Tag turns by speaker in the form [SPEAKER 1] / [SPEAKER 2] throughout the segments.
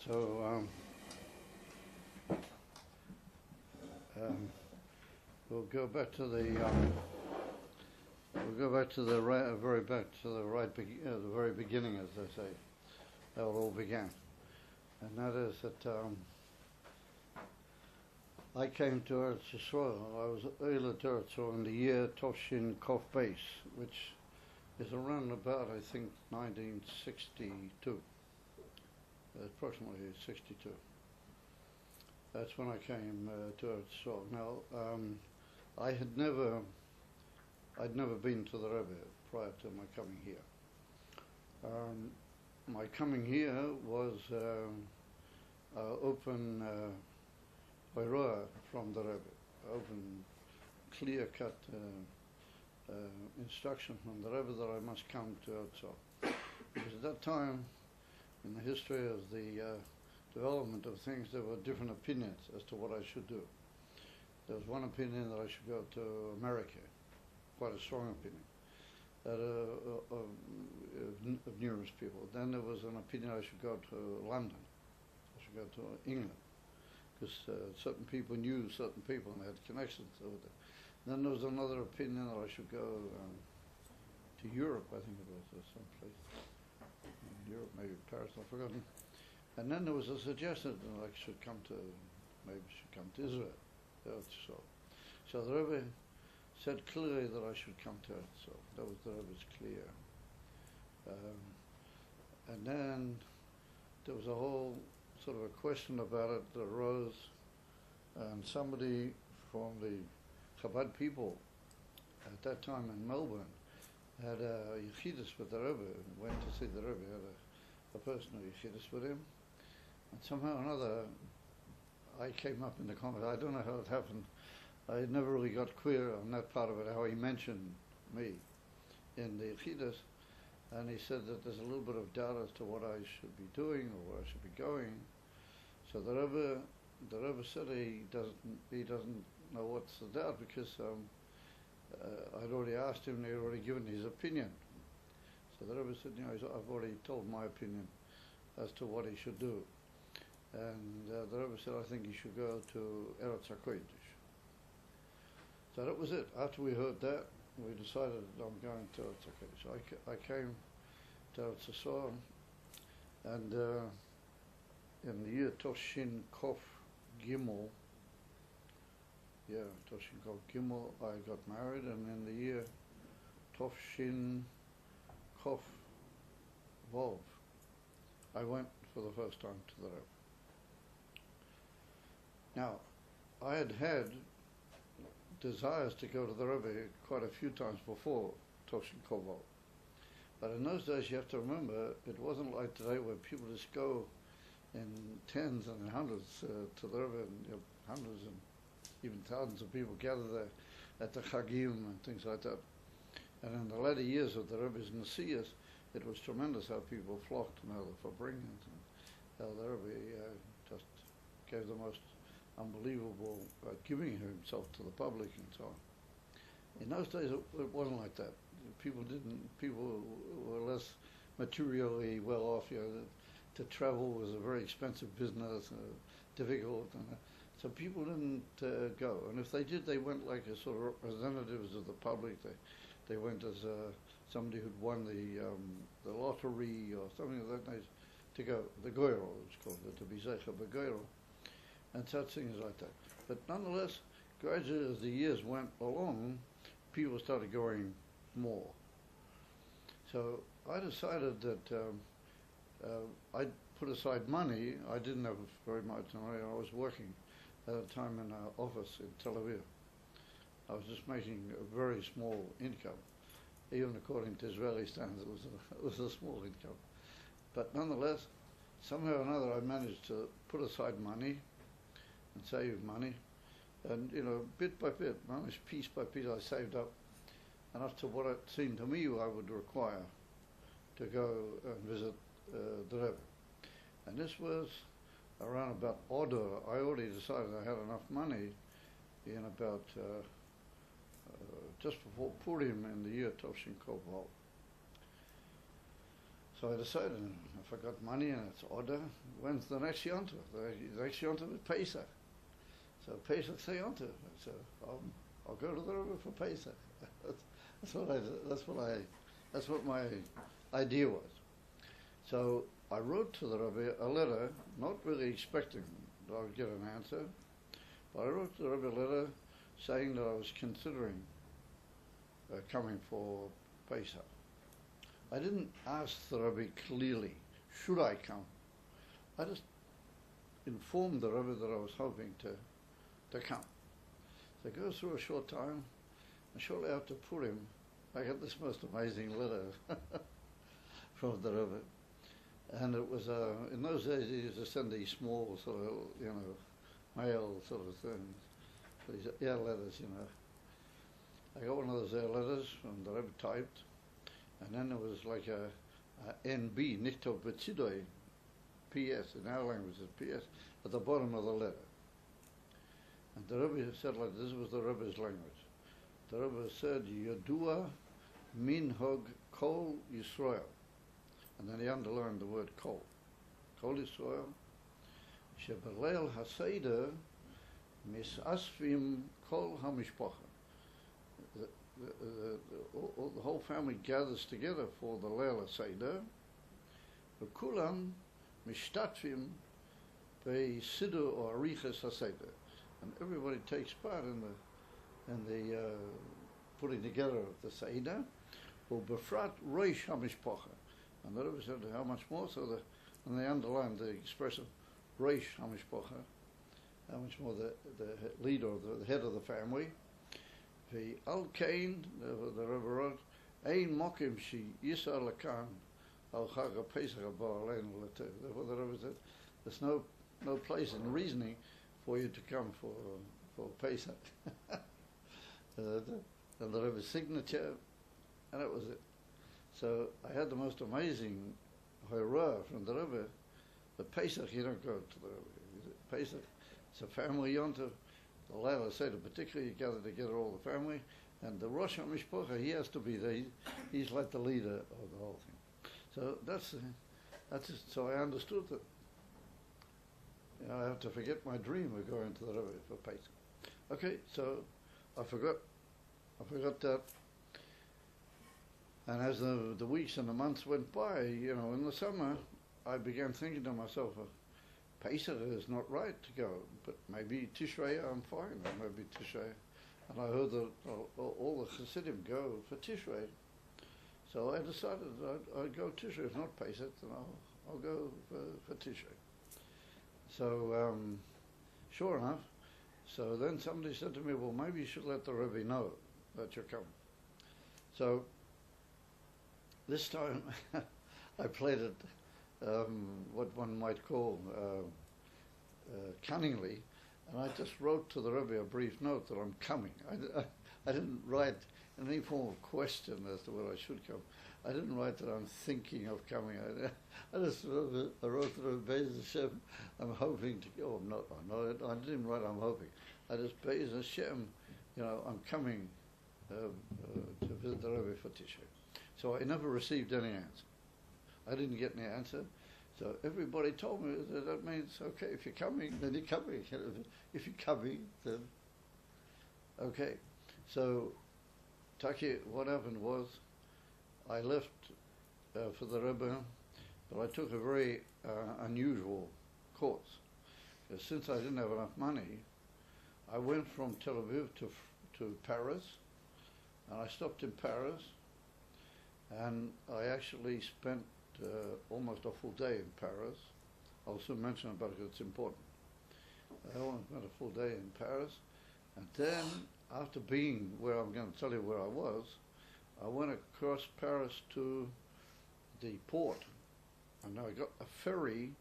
[SPEAKER 1] So we'll go back to the very back to the very beginning, as they say, how it all began, and that is that I came to Eretz Yisrael. I was Eila to Eretz Yisrael in the year Toshin Kof Beis, which is around about, I think, 1962, approximately 62. That's when I came to Eretz Yisrael. Now, I'd never been to the Rebbe prior to my coming here. My coming here was open Oirah from the Rebbe, open clear-cut instruction from the Rebbe that I must come to Eretz. Because at that time, in the history of the development of things, there were different opinions as to what I should do. There was one opinion that I should go to America, quite a strong opinion, that of numerous people. Then there was an opinion I should go to London, I should go to England, because certain people knew certain people and they had connections over there. Then there was another opinion that I should go to Europe, I think it was, or someplace in Europe, maybe Paris, I've forgotten. And then there was a suggestion that I should come to Israel. So the Rebbe said clearly that I should come to it. So that was the Rebbe's clear. And then there was a whole sort of a question about it that arose, and somebody from the Chabad people at that time in Melbourne had a Yechidus with the Rebbe, went to see the Rebbe, had a personal Yechidus with him, and somehow or another I came up in the conversation. I don't know how it happened. I never really got clear on that part of it, how he mentioned me in the Yechidus, and he said that there's a little bit of doubt as to what I should be doing or where I should be going. So the Rebbe said he doesn't know what's the doubt, because I'd already asked him and he'd already given his opinion. So the Rebbe said, I've already told my opinion as to what he should do. And the Rebbe said, I think he should go to Eretz HaKodesh. So that was it. After we heard that, we decided that I'm going to Eretz HaKodesh. So I came to Eretz Yisrael, and in the year Toshin Kof Gimel, Toshin Kof Gimel, I got married, and in the year Toshin Kof Vov, I went for the first time to the Rebbe. Now, I had desires to go to the Rebbe quite a few times before Toshin Kof Vov. But in those days, you have to remember, it wasn't like today where people just go in tens and hundreds to the Rebbe, and hundreds and even thousands of people gather there at the Chagim and things like that. And in the latter years of the Rebbe's Nasias, it was tremendous how people flocked and how the Fabringans, and how the Rebbe just gave the most unbelievable giving of himself to the public and so on. In those days, it wasn't like that. People were less materially well off. To travel was a very expensive business, difficult, and so people didn't go. And if they did, they went like as sort of representatives of the public. They went as somebody who'd won the lottery or something of that nature to go. The goyro, it was called, to be zeicha b'goyro, and such things like that. But nonetheless, gradually as the years went along, people started going more. So I decided that I'd put aside money. I didn't have very much money. I was working at a time in an office in Tel Aviv. I was just making a very small income. Even according to Israeli standards, it was a small income. But nonetheless, somehow or another, I managed to put aside money and save money. And, bit by bit, managed piece by piece, I saved up enough to what it seemed to me I would require to go and visit the Rebbe. And this was around about Odor. I already decided I had enough money in about just before Purim in the year Toshin Kof Vov. So So I decided, if I got money and it's order, when's the next Yontif? The next Yontif is Pesach. So Pesach say Yontif. So I'll go to the Rebbe for Pesach. That's what my idea was. So I wrote to the Rebbe a letter, not really expecting that I would get an answer, but I wrote to the Rebbe a letter saying that I was considering coming for Pesach. I didn't ask the Rebbe clearly, should I come? I just informed the Rebbe that I was hoping to come. So it goes through a short time, and shortly after Purim, I got this most amazing letter from the Rebbe. And it was, in those days, he used to send these small sort of, mail sort of things, these air letters, I got one of those air letters from the Rebbe typed, and then there was like a NB, Nichtov Betzidoi, PS, in our language it's PS, at the bottom of the letter. And the Rebbe said like this was the Rebbe's language. The Rebbe said, Yodua minhog kol Yisrael. And then he underlined the word kol. Kol Yisrael. Shebeleil haseder misasvim kol hamishpacha. The whole family gathers together for the Leil HaSeder. V'kulam mishtatfim be'sidur or ariches HaSeder. And everybody takes part in the putting together of the Seder. U'befrat roish hamishpacha. And the Rebbe said, how much more? And they underlined the expression roish hamishpacha. How much more the leader, the head of the family. The Al Kain, the Rebbe wrote, Ein Mokim Shi Yisar Lakan Al Chag Pesach Haba Aleinu L'Tev. Therefore, the Rebbe said, there's no place in reasoning for you to come for Pesach. And the Rebbe's signature, and that was it. So I had the most amazing horror from the Rebbe. The Pesach, you don't go to the Rebbe. Pesach, it's a family yontif. The Leil HaSeder, particularly, you gather together all the family, and the Rosh HaMishpacha, he has to be there. He's like the leader of the whole thing. So that's it. So I understood that. I have to forget my dream of going to the Rebbe for Pesach. Okay, so I forgot that. And as the weeks and the months went by, in the summer, I began thinking to myself, Pesach is not right to go, but maybe Tishrei I'm fine, or maybe Tishrei. And I heard that all the Chassidim go for Tishrei. So I decided I'd go Tishrei. If not Pesach, then I'll go for Tishrei. So, sure enough, so then somebody said to me, well, maybe you should let the Rebbe know that you're coming. So this time I played it what one might call cunningly, and I just wrote to the Rebbe a brief note that I'm coming. I didn't write any form of question as to whether I should come. I didn't write that I'm thinking of coming. I just wrote to the Rebbe, Hashem, I'm hoping to go. I didn't write I'm hoping. I just, Be'ez Hashem, I'm coming to visit the Rebbe for Tishrei. So I never received any answer. I didn't get any answer. So everybody told me that means, okay, if you're coming, then you're coming. If you're coming, then okay. So, Taki, what happened was, I left for the Rebbe, but I took a very unusual course. Because since I didn't have enough money, I went from Tel Aviv to Paris, and I stopped in Paris, and I actually spent almost a full day in Paris. I'll soon mention about it because it's important. I almost spent a full day in Paris, and then after being where I'm going to tell you where I was, I went across Paris to the port, and I got a ferry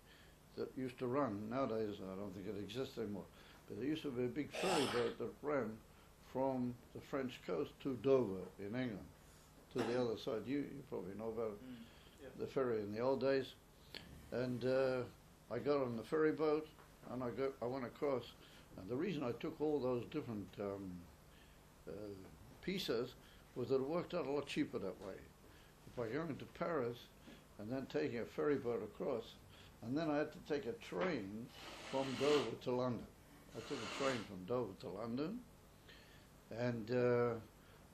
[SPEAKER 1] that used to run. Nowadays, I don't think it exists anymore, but there used to be a big ferry boat that ran from the French coast to Dover in England, to the other side. You probably know about it. The ferry in the old days, and I got on the ferry boat, and I went across. And the reason I took all those different pieces was that it worked out a lot cheaper that way. If I go into Paris, and then taking a ferry boat across, and then I had to take a train from Dover to London. I took a train from Dover to London, and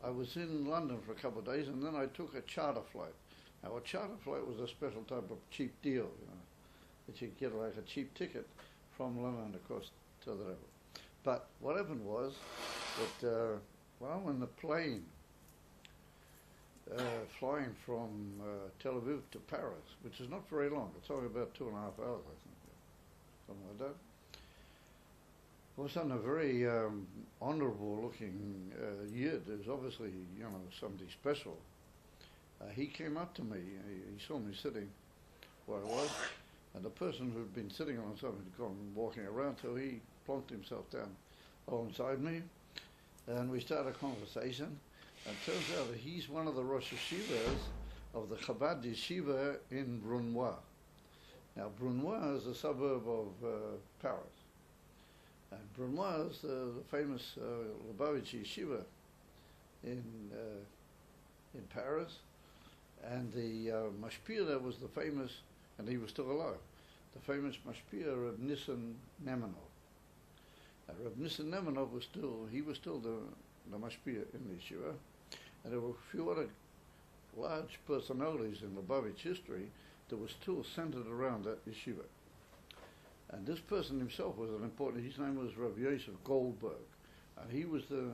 [SPEAKER 1] I was in London for a couple of days, and then I took a charter flight. Now, a charter flight was a special type of cheap deal, that you could get like a cheap ticket from London across to the river. But what happened was that when I'm on the plane flying from Tel Aviv to Paris, which is not very long, it's only about 2.5 hours, I think, something like that. All of a sudden, a very honourable-looking Yid, who's obviously, somebody special, he came up to me. He saw me sitting where I was, and the person who'd been sitting on something had gone walking around, so he plonked himself down alongside me, and we started a conversation. And it turns out that he's one of the Rosh Yeshivas of the Chabad Yeshiva in Brunois. Now, Brunois is a suburb of Paris. And Brunois is the famous Lubavitch Yeshiva in Paris. And the Mashpia there was the famous, and he was still alive, the famous Mashpia Reb Nissen Nemanov. Reb Nissen Nemanov was still the Mashpia in the Yeshiva. And there were a few other large personalities in Lubavitch history that were still centered around that yeshiva. And this person himself was an important, his name was Rabbi Yosef Goldberg. And he was the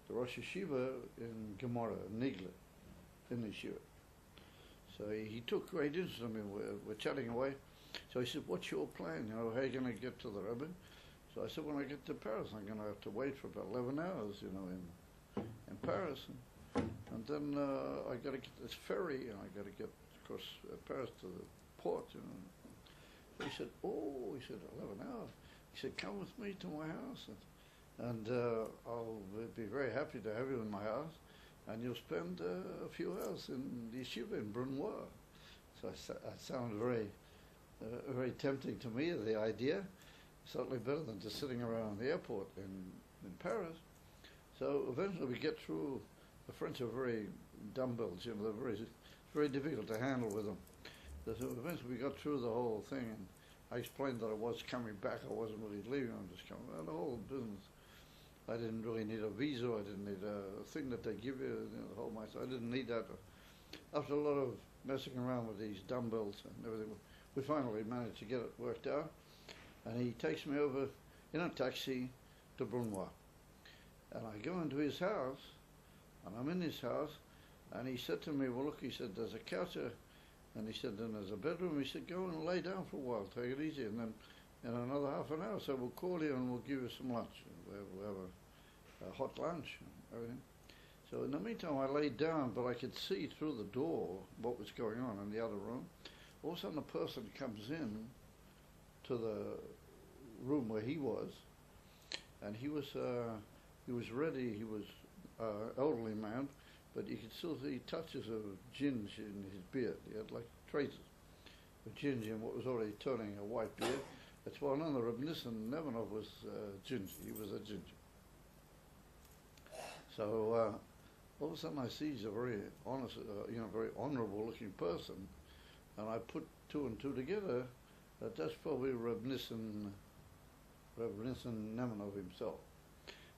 [SPEAKER 1] Rosh Yeshiva in Gemara, Nigla, in the yeshiva. So he took great interest in me. We're chatting away. So he said, what's your plan? How are you going to get to the Rebbe? So I said, when I get to Paris, I'm going to have to wait for about 11 hours, in Paris, and then I got to get this ferry, and I got to get across Paris to the port. So he said, "Oh," he said, 11 hours. He said, "Come with me to my house, and I'll be very happy to have you in my house, and you'll spend a few hours in the yeshiva in Brunois." So that sounded very tempting to me, the idea. Certainly better than just sitting around the airport in Paris. So eventually we get through. The French are very dumbbells, they're very difficult to handle with them. So eventually we got through the whole thing, and I explained that I was coming back. I wasn't really leaving. I'm just coming. And the whole business. I didn't really need a visa. I didn't need a thing that they give you. The whole I didn't need that. After a lot of messing around with these dumbbells and everything, we finally managed to get it worked out. And he takes me over in a taxi to Brunois. And I go into his house, and I'm in his house, and he said to me, well, look, he said, there's a couch there, and he said, then there's a bedroom. He said, go and lay down for a while, take it easy, and then in another half an hour, so we'll call you and we'll give you some lunch. We'll have a hot lunch and everything. So in the meantime, I laid down, but I could see through the door what was going on in the other room. All of a sudden, a person comes in to the room where he was, and he was ready. He was elderly man, but you could still see touches of ginge in his beard. He had like traces of ginge in what was already turning a white beard. It's well known that Reb Nissen Nemanov was ginger. He was a ginger. So all of a sudden I see he's a very honest, very honourable-looking person, and I put two and two together that that's probably Reb Nissen Nemanov himself.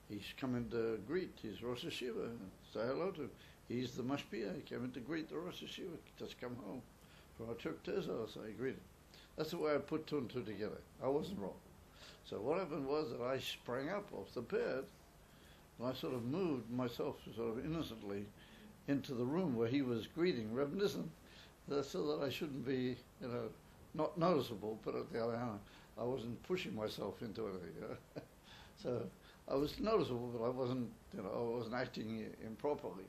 [SPEAKER 1] He's coming to greet his Rosh Yeshiva, say hello to him. He's the Mashpia. He came in to greet the Rosh Yeshiva, just come home from a trip to Israel, so he greeted. That's the way I put two and two together. I wasn't wrong. So what happened was that I sprang up off the bed, and I sort of moved myself sort of innocently into the room where he was greeting Reb Nissen, so that I shouldn't be, not noticeable, but at the other hand, I wasn't pushing myself into anything. So I was noticeable, but I wasn't acting improperly.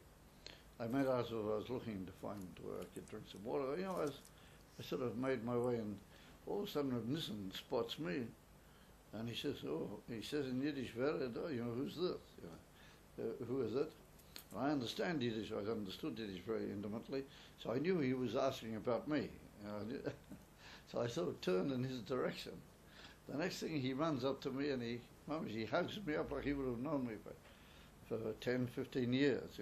[SPEAKER 1] I made out as I was looking to find where I could drink some water. I sort of made my way, and all of a sudden Reb Nissen spots me, and he says in Yiddish, who's this? Who is it? And I understand Yiddish. I understood Yiddish very intimately, so I knew he was asking about me. So I sort of turned in his direction. The next thing, he runs up to me and he hugs me up like he would have known me for 10, 15 years,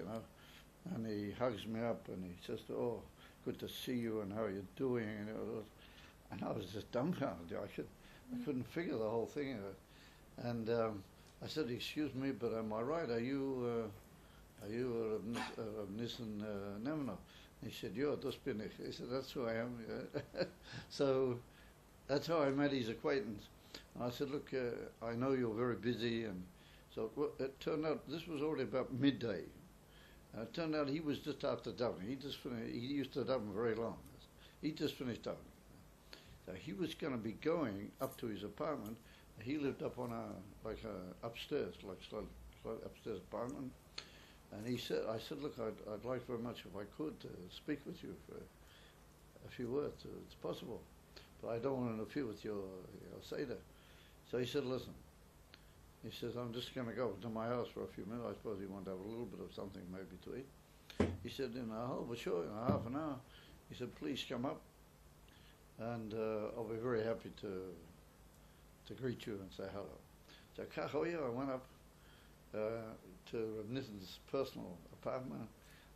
[SPEAKER 1] and he hugs me up and he says, good to see you, and how are you doing? And I was just dumbfounded. I couldn't figure the whole thing out. And I said, "Excuse me, but am I right? Are you Rav Nissen Nemno?" He said, "Yeah, das bin ich." He said, "That's who I am." Yeah. So that's how I met his acquaintance. And I said, "Look, I know you're very busy," and so it turned out this was already about midday. And it turned out he was just after davening. He just finished. He used to daven very long. He just finished davening. So he was going to be going up to his apartment. He lived up on upstairs, slightly upstairs apartment. And he said, I said, "Look, I'd like very much, if I could, speak with you for a few words. It's possible, but I don't want to interfere with your Seder." So he said, "Listen," he says, "I'm just going to go to my house for a few minutes. I suppose you want to have a little bit of something maybe to eat." He said, "In a half an hour." He said, "Please come up, and I'll be very happy to greet you and say hello." So I went up to Rav Nissen's personal apartment.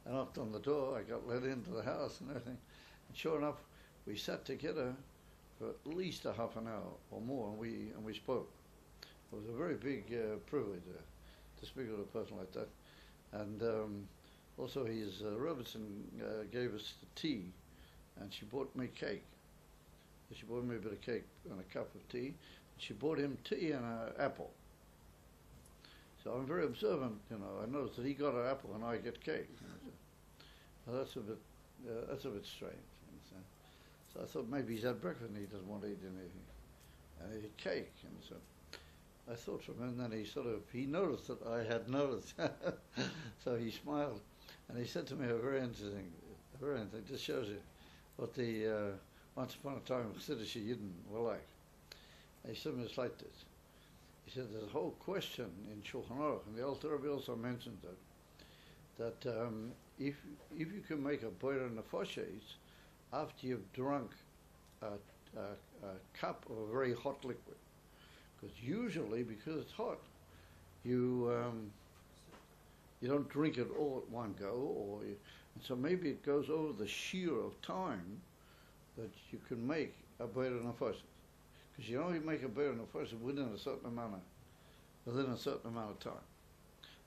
[SPEAKER 1] I knocked on the door. I got let into the house and everything. And sure enough, we sat together for at least a half an hour or more, and we spoke. It was a very big privilege to speak with a person like that. And also his Robertson gave us the tea, and she bought me cake. She bought me a bit of cake and a cup of tea. She bought him tea and an apple. So I'm very observant, I noticed that he got an apple and I get cake. So that's a bit strange. So I thought maybe he's had breakfast and he doesn't want to eat anything. And he ate cake. And so I thought from him, and then he noticed that I had noticed. So he smiled and he said to me a very interesting, just shows you what the once upon a time Chassidish Yidden were like. He said to me, it's like this. He said, there's a whole question in Shulchan Aruch, and the Alter Rebbe also mentioned that if you can make a boiler nefoshes after you've drunk a cup of a very hot liquid, because usually, because it's hot, you don't drink it all at one go, and so maybe it goes over the shear of time that you can make a boiler nefoshes. Because you only make a beer in the first within a certain amount of time.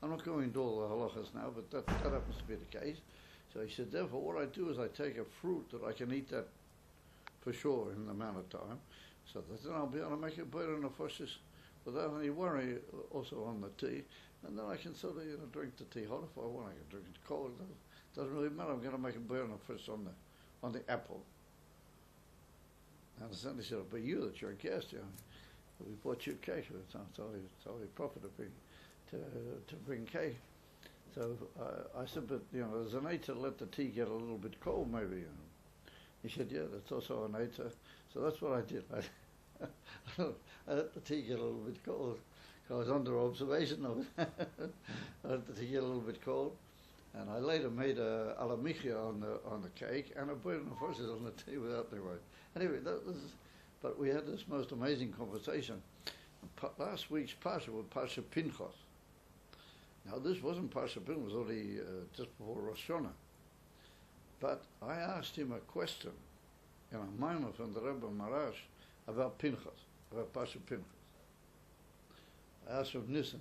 [SPEAKER 1] I'm not going into all the halachas now, but that happens to be the case. So he said, therefore, what I do is I take a fruit that I can eat that for sure in the amount of time, so that then I'll be able to make a beer in the first without any worry also on the tea, and then I can sort of drink the tea hot if I want. I can drink it cold. It doesn't really matter. I'm going to make a beer in the first on the apple. And he said, "But you, that you're a guest, we bought you cake. It's only proper to bring cake." So I said, "But there's an eight to let the tea get a little bit cold, maybe." He said, "Yeah, that's also an eight." So that's what I did. I let the tea get a little bit cold. I was under observation of it. I let the tea get a little bit cold, and I later made a alamichia on the cake and a burden of horses on the tea without the word. Anyway, but we had this most amazing conversation. Last week's Parsha was Parsha Pinchas. Now this wasn't Parsha Pinchas, it was already just before Rosh Hashanah. But I asked him a question in a minor from the Rebbe Marash about Pinchas, about Parsha Pinchas. I asked Rav Nissen,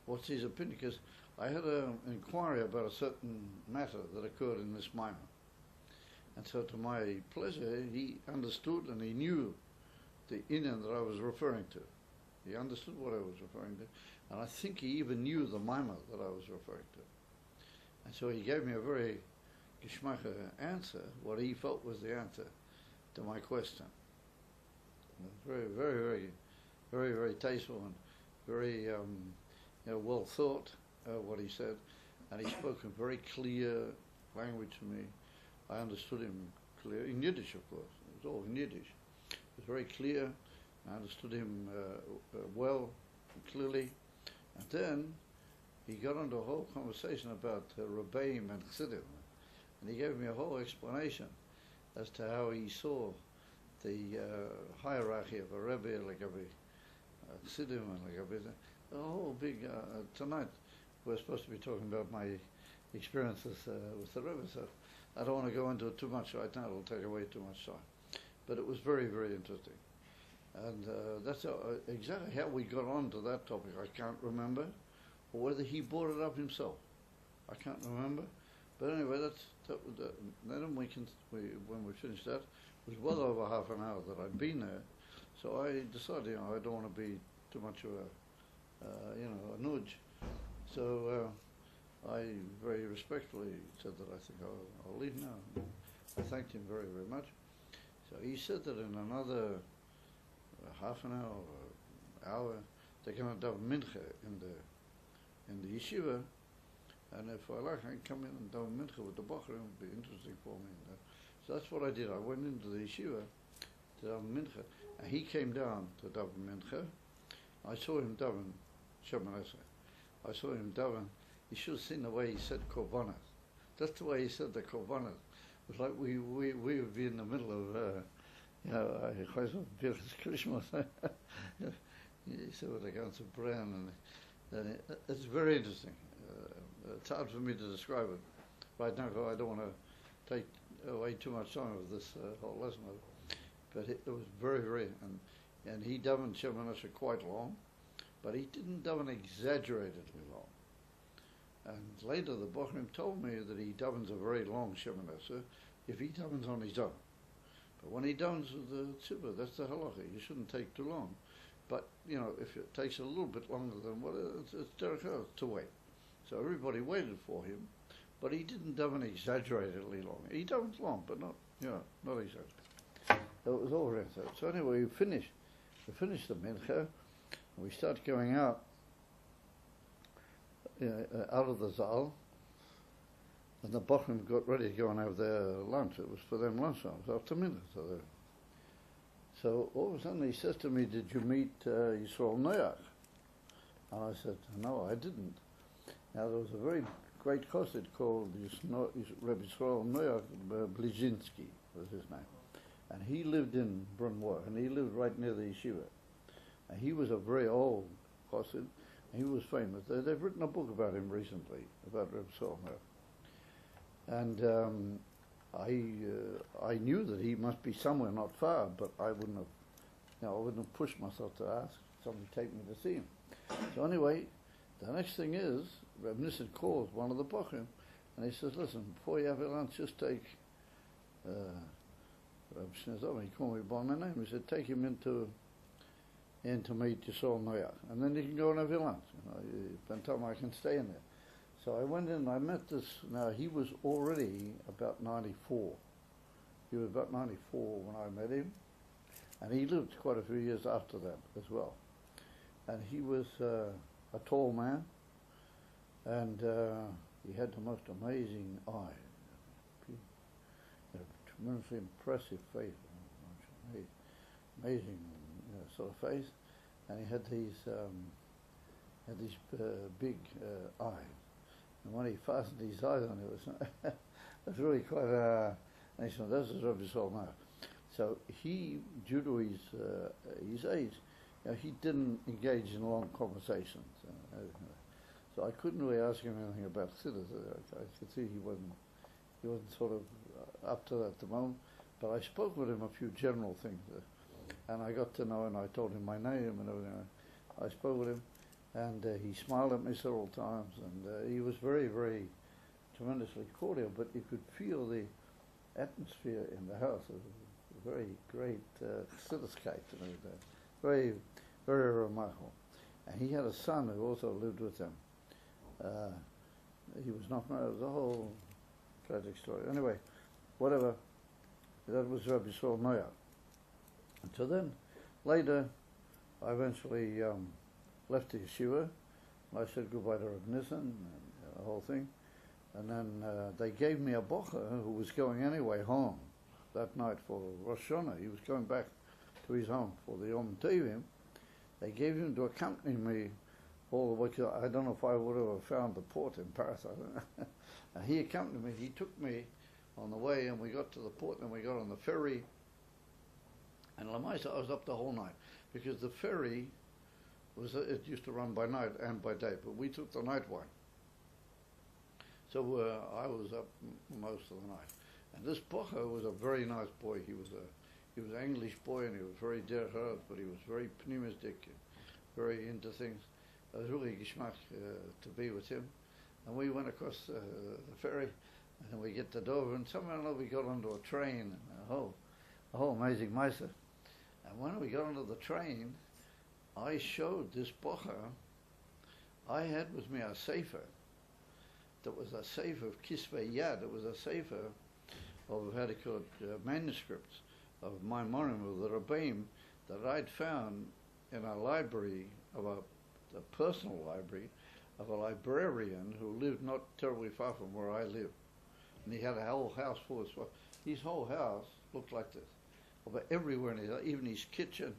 [SPEAKER 1] what's his opinion? Because I had an inquiry about a certain matter that occurred in this minor. And so to my pleasure, he understood and he knew the inyan that I was referring to. He understood what I was referring to. And I think he even knew the maimah that I was referring to. And so he gave me a very geschmack answer, what he felt was the answer to my question. Very, very, very, very, very tasteful and very well thought, what he said. And he spoke in very clear language to me. I understood him clear, in Yiddish, of course. It was all in Yiddish. It was very clear. I understood him well and clearly. And then he got into a whole conversation about Rebbeim and Chassidim. And he gave me a whole explanation as to how he saw the hierarchy of a Rebbe, like every Chassidim, and like every... A whole big... tonight we're supposed to be talking about my experiences with the Rebbe, I don't want to go into it too much right now. It'll take away too much time. But it was very, very interesting. And that's exactly how we got on to that topic. I can't remember, or whether he brought it up himself. I can't remember. But anyway, then when we finished that, it was well over half an hour that I'd been there. So I decided, I don't want to be too much of a nudge. So I very respectfully said that I think I'll leave now. I thanked him very, very much. So he said that in another half an hour or hour, they're going to have mincha in the yeshiva, and if I like, I can come in and do mincha with the bocher. It would be interesting for me. So that's what I did. I went into the yeshiva to do mincha, and he came down to do mincha. I saw him daven Shemoneh Esrei. I saw him daven. You should have seen the way he said korbanos. That's the way he said the korbanos. It was like we would be in the middle of Christmas. He said with a gans of brown, and it's very interesting. It's hard for me to describe it right now, because I don't want to take away too much time of this whole lesson. But it was very, very, and he davened Shemoneh Esrei quite long, but he didn't daven exaggeratedly long. And later the Bochrim told me that he davens a very long Shemoneh Esrei if he davens on his own. But when he davens with the tzibur, that's the halacha. You shouldn't take too long. But, if it takes a little bit longer than it's derech to wait. So everybody waited for him, but he didn't daven exaggeratedly long. He davens long, but not exaggerated. So it was all around that. So anyway, we finished the mincha, and we started going out of the zal, and the Bochrim got ready to go and have their lunch. It was for them lunchtime. It was after mincha. So all of a sudden he says to me, "Did you meet Yisrael Noach?" And I said, "No, I didn't." Now there was a very great chassid called Rabbi Yisrael Noach Blizhinsky was his name, and he lived in Brunwar, and he lived right near the yeshiva. And he was a very old chassid, and he was famous. They've written a book about him recently, about Rabbi Yisrael Noach. And I knew that he must be somewhere not far, but I wouldn't have pushed myself to ask somebody to take me to see him. So anyway, the next thing is, Reb Nissen calls one of the Bochrim, and he says, "Listen, before you have your lunch, just take Reb Shnezov." He called me by my name. He said, "Take him in to meet Yisrael Noach, and then you can go and have your lunch. Then tell him I can stay in there." So I went in and I met this. Now, he was already about 94. He was about 94 when I met him. And he lived quite a few years after that as well. And he was a tall man. And he had the most amazing eye. A tremendously impressive face. Amazing sort of face. And he had these big eyes. And when he fastened his eyes on it, was really quite and he said, "This is Rabbi Yisrael Noach." So he, due to his age, he didn't engage in long conversations. So I couldn't really ask him anything about Chassidus. I could see he wasn't sort of up to that at the moment. But I spoke with him a few general things, and I got to know, and I told him my name and everything. I spoke with him. And he smiled at me several times, and he was very, very tremendously cordial, but you could feel the atmosphere in the house. It was a very great Chassiduskeit, very, very remarkable. And he had a son who also lived with him. He was not married. It was a whole tragic story. Anyway, whatever, that was Rabbi Yisrael Noach. And so then, later, I eventually left the yeshiva, and I said goodbye to Reb Nissen and the whole thing. And then they gave me a bocher who was going anyway home that night for Rosh Hashanah. He was going back to his home for the Yom Tovim. They gave him to accompany me all the way. I don't know if I would have found the port in Paris. And he accompanied me. He took me on the way, and we got to the port, and we got on the ferry. And Lamaisa, I was up the whole night, because the ferry it used to run by night and by day, but we took the night one. So I was up most of the night. And this Bocher was a very nice boy. He was an English boy, and he was very derech, but he was very pneumistic, very into things. It was really geschmack to be with him. And we went across the ferry, and we get to Dover, and somehow or another we got onto a train, and a whole amazing mesa. And when we got onto the train, I showed this Bocher, I had with me a sefer. That was a sefer of Kisvei Yad. It was a sefer of, how do you call it, manuscripts of Maimorim, of the Rabbeim, that I'd found in a library, of a personal library, of a librarian who lived not terribly far from where I live. And he had a whole house full of stuff. His whole house looked like this. But everywhere, even his kitchen,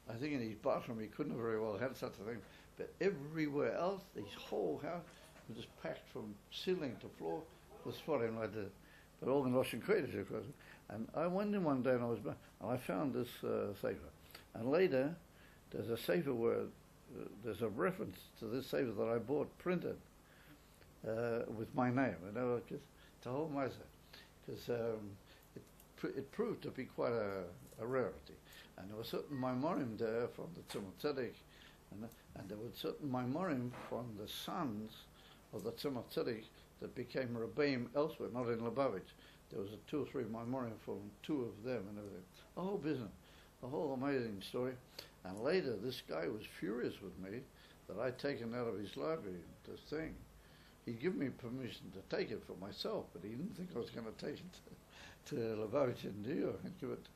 [SPEAKER 1] I think in his bathroom, he couldn't have very well had such a thing. But everywhere else, his whole house was just packed from ceiling to floor with spotting like this. But all in Russian craters, of course. And I went in one day and I found this sefer. And later, there's a sefer where there's a reference to this sefer that I bought printed with my name. You know, it's a whole mesa, because it proved to be quite a rarity. And there were certain Maimorim there from the Tzemach Tzedek, and there were certain Maimorim from the sons of the Tzemach Tzedek that became Rebbeim elsewhere, not in Lubavitch. There was 2 or 3 Maimorim from 2 of them and everything. A whole business, a whole amazing story. And later, this guy was furious with me that I'd taken out of his library this thing. He'd given me permission to take it for myself, but he didn't think I was going to take it to Lubavitch in New York and give it.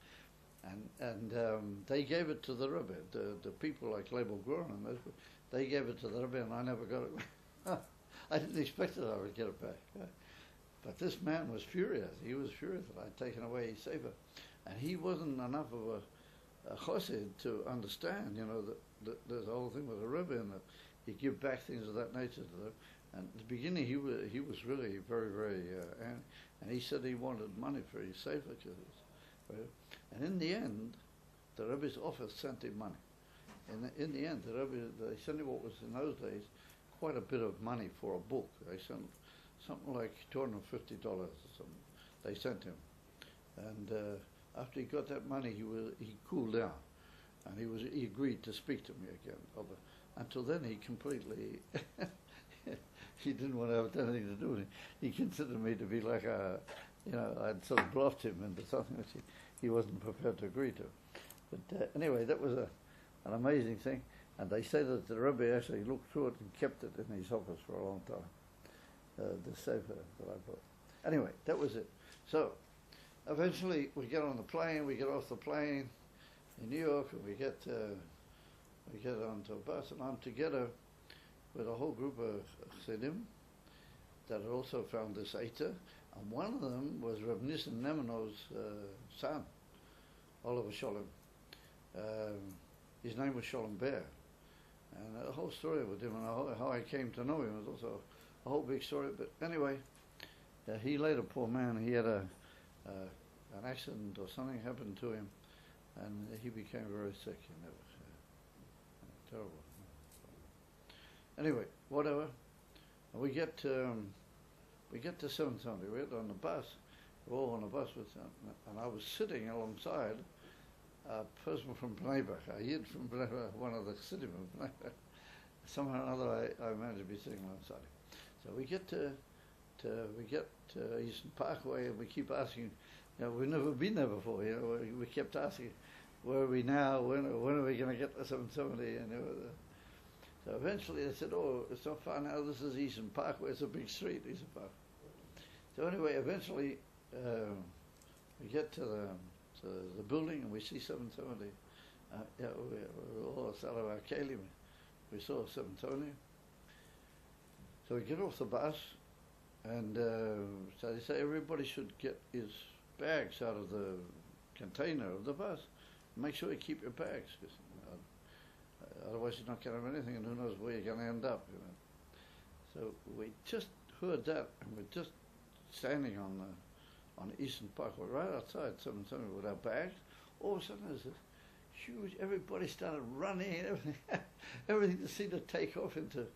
[SPEAKER 1] And they gave it to the Rebbe. The people like Label Goran and those, they gave it to the Rebbe, and I never got it. I didn't expect that I would get it back. But this man was furious. He was furious that I'd taken away his sefer. And he wasn't enough of a chassid to understand, you know, that there's a whole thing with the Rebbe, and that you give back things of that nature to them. And at the beginning, he was really very, very angry. And he said he wanted money for his sefer. And in the end, the Rebbe's office sent him money. In the end, the Rebbe, they sent him what was in those days quite a bit of money for a book. They sent something like $250 or something. They sent him. And after he got that money, he cooled down, and he agreed to speak to me again. Until then, he completely he didn't want to have anything to do with it. He considered me to be like I'd sort of bluffed him into something which he wasn't prepared to agree to. But anyway, that was an amazing thing. And they say that the Rebbe actually looked through it and kept it in his office for a long time. The sefer that I bought. Anyway, that was it. So eventually we get on the plane. We get off the plane in New York, and we get onto a bus, and I'm together with a whole group of chassidim that had also found this Eiter, and one of them was Reb Nissen Nemano's son, Oliver Sholem. His name was Sholem Bear, and the whole story with him and how I came to know him was also a whole big story. But anyway, he later, poor man, he had an accident or something happened to him, and he became very sick, and that was terrible. Anyway, whatever. We get to Seven-Sunday. We're on the bus. We're all on the bus with them, and I was sitting alongside a person from Bnei Brak, a Yid from Bnei Brak, one of the Chassidim of Bnei Brak. Somehow or another, I managed to be sitting alongside him. So we get to Eastern Parkway, and we keep asking. You know, we've never been there before. You know, we kept asking, where are we now? When are we going to get to 770? And so eventually they said, oh, it's not far now. This is Eastern Parkway. It's a big street, Eastern Parkway. So anyway, eventually we get to the building, and we see 770. We're all out of our kelim. We saw 770. So we get off the bus, and so they say everybody should get his bags out of the container of the bus. Make sure you keep your bags, because otherwise you're not going to have anything, and who knows where you're going to end up. You know. So we just heard that, and we're just standing on Eastern Parkway, right outside 770 with our bags. All of a sudden there's this huge, everybody started running, everything to see to take off into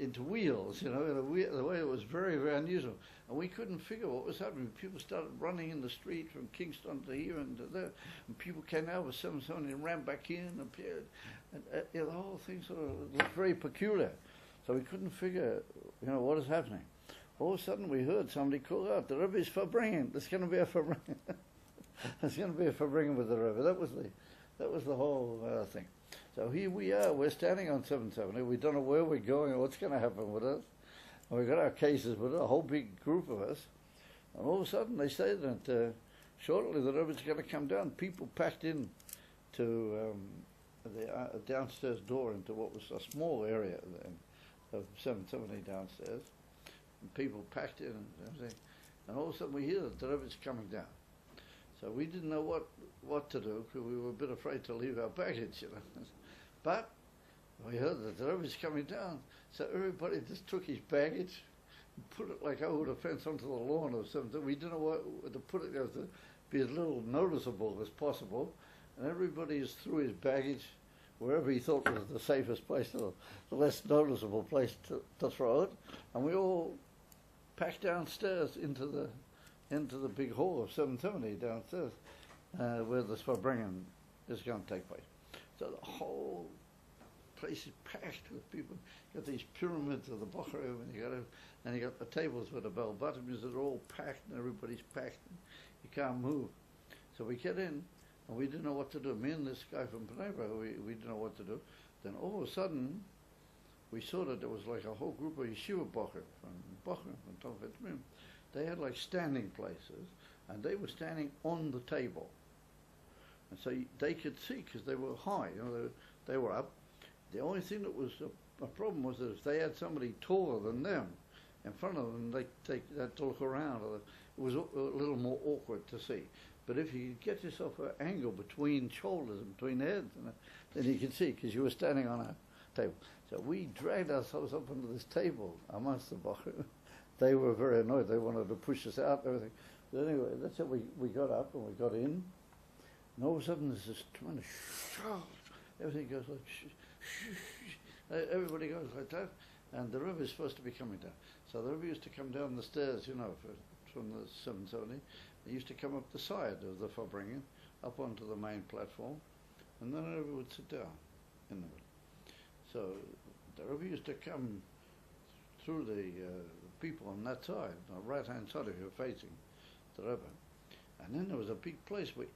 [SPEAKER 1] into wheels, in the way it was very, very unusual. And we couldn't figure what was happening. People started running in the street from Kingston to here and to there, and people came out with 770 and ran back in and appeared. And the whole thing sort of looked very peculiar. So we couldn't figure, what is happening. All of a sudden we heard somebody call out, the Rebbe is Farbringen. There's going to be a Farbringen. There's going to be a Farbringen with the Rebbe. That was the whole thing. So here we are, we're standing on 770, we don't know where we're going or what's going to happen with us. And we've got our cases with a whole big group of us. And all of a sudden they say that shortly the Rebbe's going to come down. People packed in to the downstairs door into what was a small area of 770 downstairs. And people packed in and everything. And all of a sudden we hear that the Rebbe's coming down. So we didn't know what to do because we were a bit afraid to leave our baggage, But we heard that the Rebbe's coming down, so everybody just took his baggage and put it like over the fence onto the lawn or something. We didn't know what to put it. It was to be as little noticeable as possible, and everybody just threw his baggage wherever he thought was the safest place, the less noticeable place to throw it, and we all packed downstairs into the big hall of 770 downstairs, where the Farbringen is going to take place. So the whole place is packed with people. You got these pyramids of the Bocharim, and you got the tables with the bell bottoms that are all packed, and everybody's packed. And you can't move. So we get in, and we didn't know what to do. Me and this guy from Bnei Brak, we didn't know what to do. Then all of a sudden, we saw that there was like a whole group of yeshiva Bocharim from Tovim. They had like standing places, and they were standing on the table. And so they could see because they were high, they were up. The only thing that was a problem was that if they had somebody taller than them in front of them, they had to look around. It was a little more awkward to see. But if you could get yourself an angle between shoulders and between heads, then you could see because you were standing on a table. So we dragged ourselves up onto this table amongst the Bocharim. They were very annoyed. They wanted to push us out and everything. But anyway, that's how we got up and we got in. And all of a sudden there's this tremendous shout. Everything goes like everybody goes like that. And the Rebbe is supposed to be coming down. So the Rebbe used to come down the stairs, from the 770. He used to come up the side of the Farbringen, up onto the main platform. And then the Rebbe would sit down in the middle. So the Rebbe used to come through the people on that side, on the right-hand side if you're facing the Rebbe. And then there was a big place where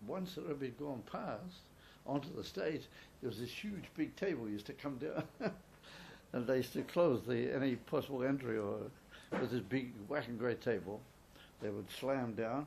[SPEAKER 1] once the Rebbe had gone past onto the stage, there was this huge big table used to come down. And they used to close any possible entry, or with this big whacking great table. They would slam down.